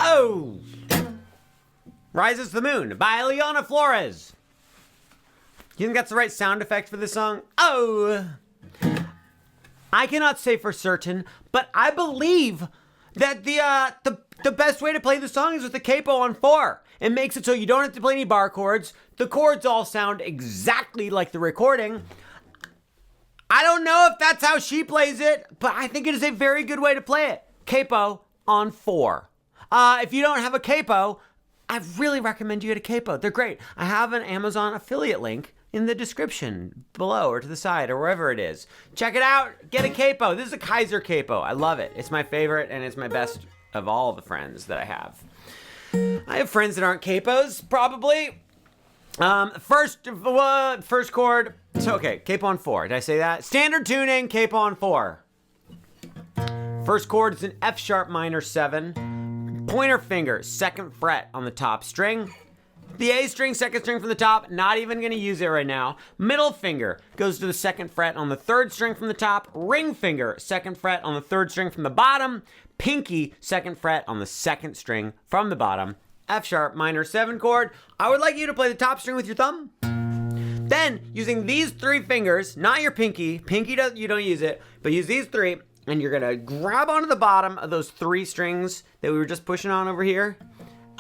Oh! Rises the Moon by Liana Flores. You think that's the right sound effect for this song? Oh! I cannot say for certain, but I believe that the best way to play the song is with the capo on 4. It makes it so you don't have to play any bar chords. The chords all sound exactly like the recording. I don't know if that's how she plays it, but I think it is a very good way to play it. Capo on 4. If you don't have a capo, I really recommend you get a capo. They're great. I have an Amazon affiliate link in the description below or to the side or wherever it is. Check it out. Get a capo. This is a Kaiser capo. I love it. It's my favorite and it's my best of all the friends that I have. I have friends that aren't capos, probably. First chord. So, okay, capo on 4. Did I say that? Standard tuning, capo on 4. First chord is an F sharp minor 7. Pointer finger, 2nd fret on the top string. The A string, 2nd string from the top, not even gonna use it right now. Middle finger goes to the 2nd fret on the 3rd string from the top. Ring finger, 2nd fret on the 3rd string from the bottom. Pinky, 2nd fret on the 2nd string from the bottom. F sharp minor 7 chord. I would like you to play the top string with your thumb. Then, using these 3 fingers, not your pinky, you don't use it, but use these 3, and you're gonna grab onto the bottom of those 3 strings that we were just pushing on over here,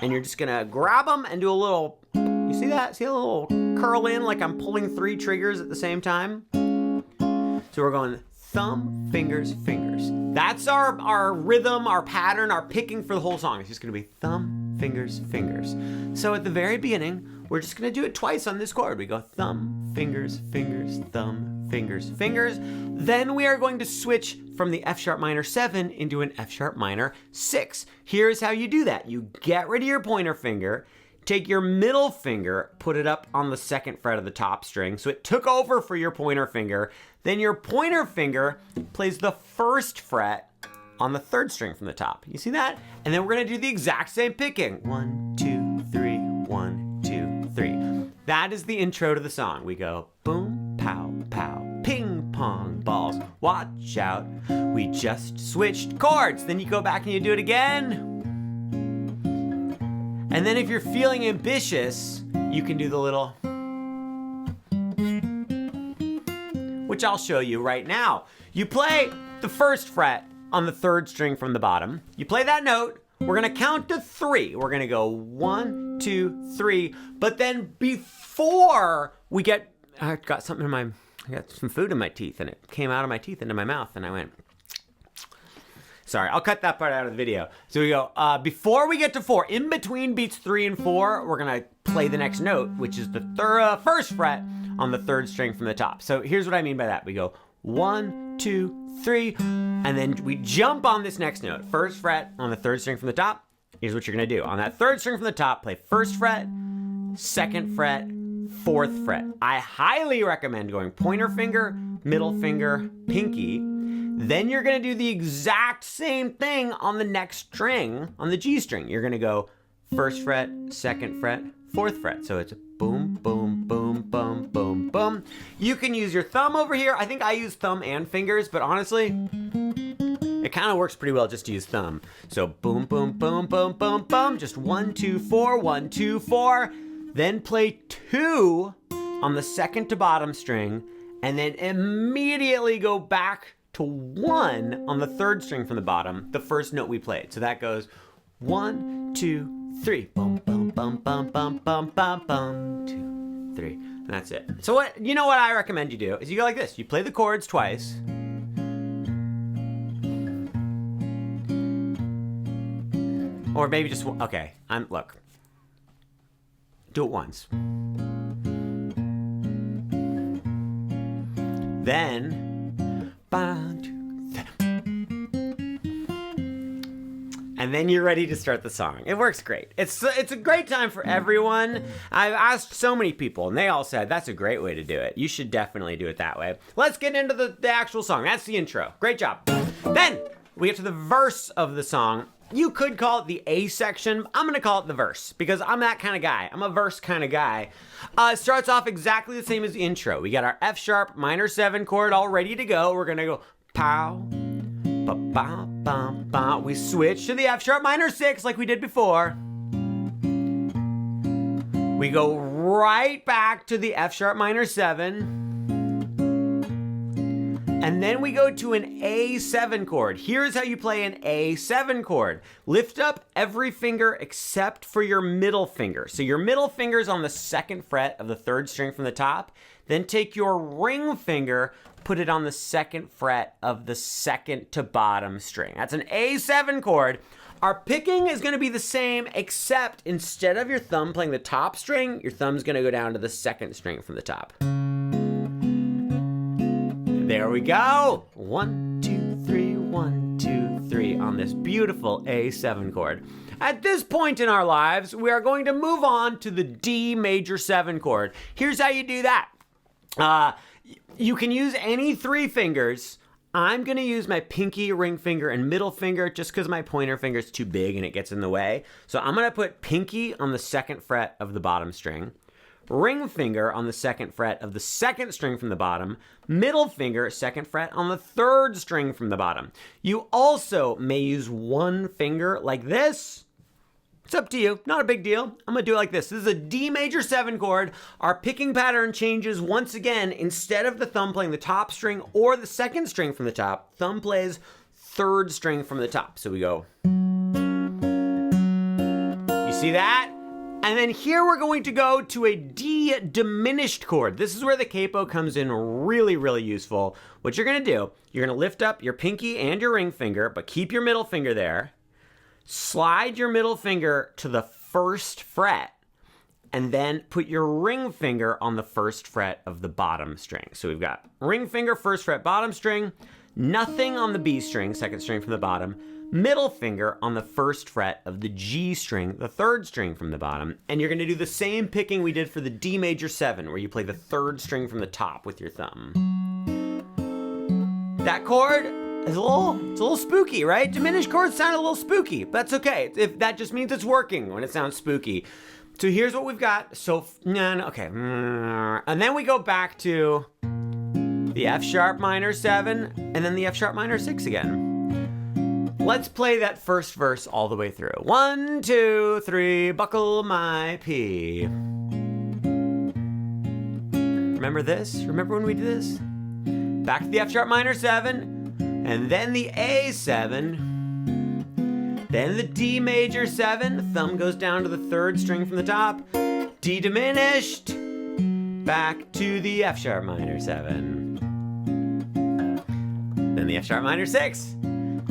and you're just gonna grab them and do a little, you see that? See a little curl in like I'm pulling 3 triggers at the same time? So we're going thumb, fingers, fingers. That's our rhythm, our pattern, our picking for the whole song. It's just gonna be thumb, fingers, fingers. So at the very beginning, we're just gonna do it twice on this chord. We go thumb, fingers, fingers, thumb, fingers, fingers. Then we are going to switch from the F sharp minor 7 into an F sharp minor 6. Here's how you do that. You get rid of your pointer finger, take your middle finger, put it up on the 2nd fret of the top string. So it took over for your pointer finger. Then your pointer finger plays the 1st fret on the 3rd string from the top. You see that? And then we're gonna do the exact same picking. 1, 2, 3, 1, 2, 3. That is the intro to the song. We go boom, pow, pow, ping pong balls, watch out. We just switched chords. Then you go back and you do it again. And then if you're feeling ambitious, you can do the little, which I'll show you right now. You play the 1st fret on the 3rd string from the bottom. You play that note. We're gonna count to 3. We're gonna go 1, 2, 3. But then before we get, I got some food in my teeth and it came out of my teeth into my mouth and I went, sorry, I'll cut that part out of the video. So we go, before we get to 4, in between beats 3 and 4, we're gonna play the next note, which is the 1st fret on the 3rd string from the top. So here's what I mean by that. We go 1, 2, 3, and then we jump on this next note. 1st fret on the 3rd string from the top. Here's what you're gonna do. On that 3rd string from the top, play 1st fret, 2nd fret, 4th fret. I highly recommend going pointer finger, middle finger, pinky. Then you're gonna do the exact same thing on the next string, on the G string. You're gonna go 1st fret, 2nd fret, 4th fret. So it's boom, boom, boom, boom, boom, boom. You can use your thumb over here. I think I use thumb and fingers, but honestly, it kind of works pretty well just to use thumb. So boom, boom, boom, boom, boom, boom. Just 1, 2, 4, 1, 2, 4. Then play 2 on the 2nd to bottom string, and then immediately go back to 1 on the 3rd string from the bottom, the 1st note we played. So that goes 1, 2, 3. Boom, boom, boom, boom, boom, boom, boom, boom. 2, 3. And that's it. So what I recommend you do is you go like this. You play the chords twice. Or maybe just, okay, look. Do it once. Then, and then you're ready to start the song. It works great. It's a great time for everyone. I've asked so many people, and they all said, that's a great way to do it. You should definitely do it that way. Let's get into the actual song. That's the intro. Great job. Then, we get to the verse of the song. You could call it the A section. I'm gonna call it the verse because I'm that kind of guy. I'm a verse kind of guy. It starts off exactly the same as the intro. We got our F sharp minor 7 chord all ready to go. We're gonna go pow, Ba-ba-ba-ba. We switch to the F sharp minor 6 like we did before. We go right back to the F sharp minor 7. And then we go to an A7 chord. Here's how you play an A7 chord. Lift up every finger except for your middle finger. So your middle finger's on the 2nd fret of the 3rd string from the top. Then take your ring finger, put it on the 2nd fret of the 2nd to bottom string. That's an A7 chord. Our picking is going to be the same, except instead of your thumb playing the top string, your thumb's going to go down to the 2nd string from the top. There we go. 1, 2, 3, 1, 2, 3 on this beautiful A7 chord. At this point in our lives, we are going to move on to the D major 7 chord. Here's how you do that. You can use any 3 fingers. I'm going to use my pinky, ring finger, and middle finger just because my pointer finger is too big and it gets in the way. So I'm going to put pinky on the 2nd fret of the bottom string, ring finger on the 2nd fret of the 2nd string from the bottom, middle finger, 2nd fret on the 3rd string from the bottom. You also may use one finger like this. It's up to you, not a big deal. I'm gonna do it like this. This is a D major 7 chord. Our picking pattern changes once again. Instead of the thumb playing the top string or the 2nd string from the top, thumb plays 3rd string from the top. So we go. You see that? And then here we're going to go to a D diminished chord. This is where the capo comes in really, really useful. What you're gonna do, you're gonna lift up your pinky and your ring finger, but keep your middle finger there. Slide your middle finger to the 1st fret, and then put your ring finger on the 1st fret of the bottom string. So we've got ring finger, 1st fret, bottom string, nothing on the B string, 2nd string from the bottom, middle finger on the 1st fret of the G string, the 3rd string from the bottom, and you're gonna do the same picking we did for the D major 7, where you play the 3rd string from the top with your thumb. That chord, it's a little spooky, right? Diminished chords sound a little spooky, but that's okay. If that just means it's working when it sounds spooky. So here's what we've got. So, okay. And then we go back to the F sharp minor 7, and then the F sharp minor 6 again. Let's play that first verse all the way through. 1, 2, 3, buckle my P. Remember this? Remember when we did this? Back to the F sharp minor 7. And then the A7, then the D major 7, the thumb goes down to the 3rd string from the top, D diminished, back to the F sharp minor 7, then the F sharp minor 6.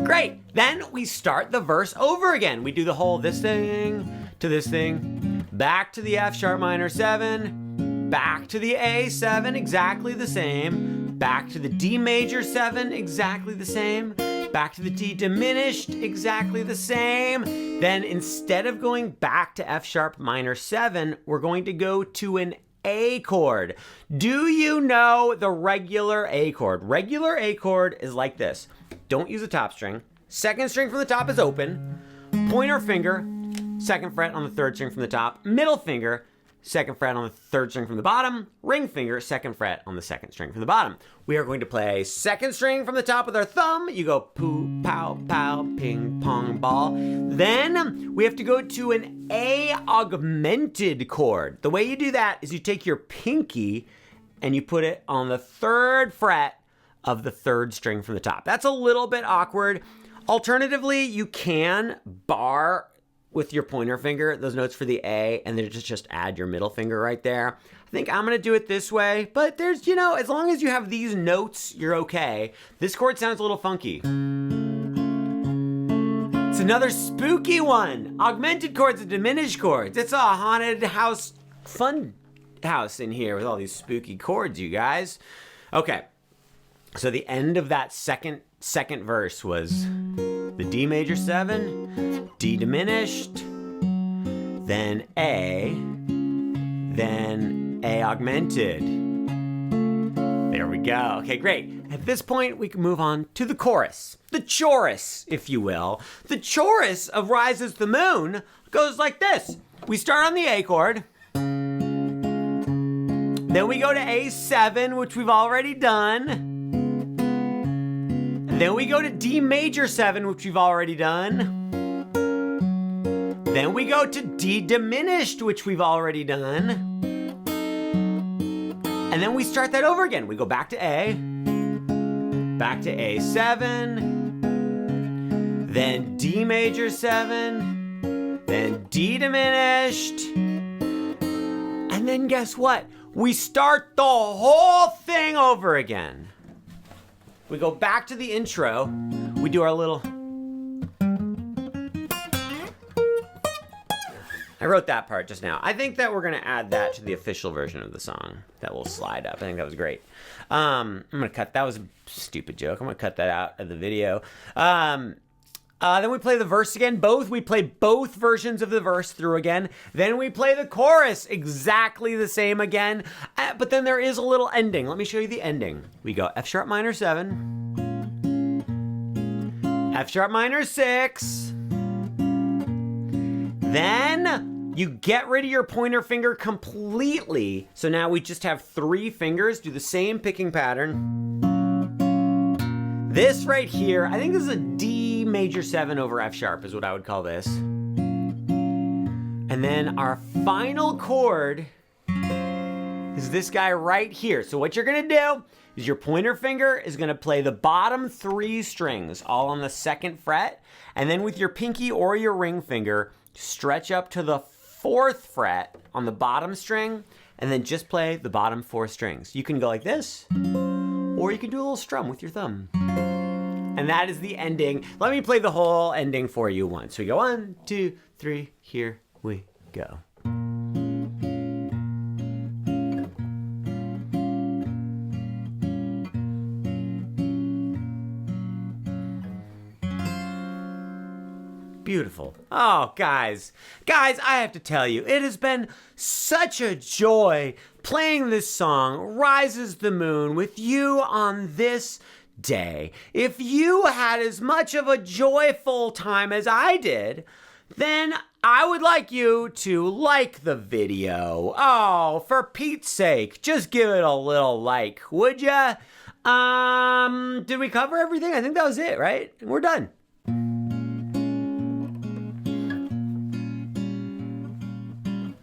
Great, then we start the verse over again. We do the whole this thing to this thing, back to the F sharp minor 7, back to the A7, exactly the same, back to the D major 7, exactly the same. Back to the D diminished, exactly the same. Then instead of going back to F sharp minor 7, we're going to go to an A chord. Do you know the regular A chord? Regular A chord is like this. Don't use the top string. 2nd string from the top is open. Pointer finger, 2nd fret on the 3rd string from the top. Middle finger, 2nd fret on the 3rd string from the bottom, ring finger, 2nd fret on the 2nd string from the bottom. We are going to play 2nd string from the top with our thumb. You go poo, pow, pow, ping, pong, ball. Then we have to go to an A augmented chord. The way you do that is you take your pinky and you put it on the 3rd fret of the 3rd string from the top. That's a little bit awkward. Alternatively, you can bar with your pointer finger those notes for the A, and then just add your middle finger right there. I think I'm gonna do it this way, but there's, as long as you have these notes, you're okay. This chord sounds a little funky. It's another spooky one. Augmented chords and diminished chords. It's a haunted house, fun house in here with all these spooky chords, you guys. Okay, so the end of that second verse was the D major 7, D diminished, then A augmented. There we go. Okay, great. At this point, we can move on to the chorus. The chorus, if you will. The chorus of Rises the Moon goes like this. We start on the A chord. Then we go to A7, which we've already done. Then we go to D major 7, which we've already done. Then we go to D diminished, which we've already done. And then we start that over again. We go back to A, back to A7, then D major 7, then D diminished. And then guess what? We start the whole thing over again. We go back to the intro. We do our little... I wrote that part just now. I think that we're gonna add that to the official version of the song. That will slide up. I think that was great. I'm gonna cut, that was a stupid joke. I'm gonna cut that out of the video. Then we play the verse again. We play both versions of the verse through again. Then we play the chorus exactly the same again. But then there is a little ending. Let me show you the ending. We go F sharp minor 7, F sharp minor 6. Then you get rid of your pointer finger completely. So now we just have 3 fingers, do the same picking pattern. This right here, I think this is a D major 7 over F sharp is what I would call this. And then our final chord is this guy right here. So what you're gonna do is your pointer finger is gonna play the bottom 3 strings all on the 2nd fret. And then with your pinky or your ring finger, stretch up to the 4th fret on the bottom string, and then just play the bottom 4 strings. You can go like this, or you can do a little strum with your thumb. And that is the ending. Let me play the whole ending for you once. We go 1, 2, 3, here we go. Beautiful. Oh, guys, I have to tell you, it has been such a joy playing this song, Rises the Moon, with you on this day. If you had as much of a joyful time as I did, then I would like you to like the video. Oh, for Pete's sake, just give it a little like, would ya? Did we cover everything? I think that was it, right? We're done.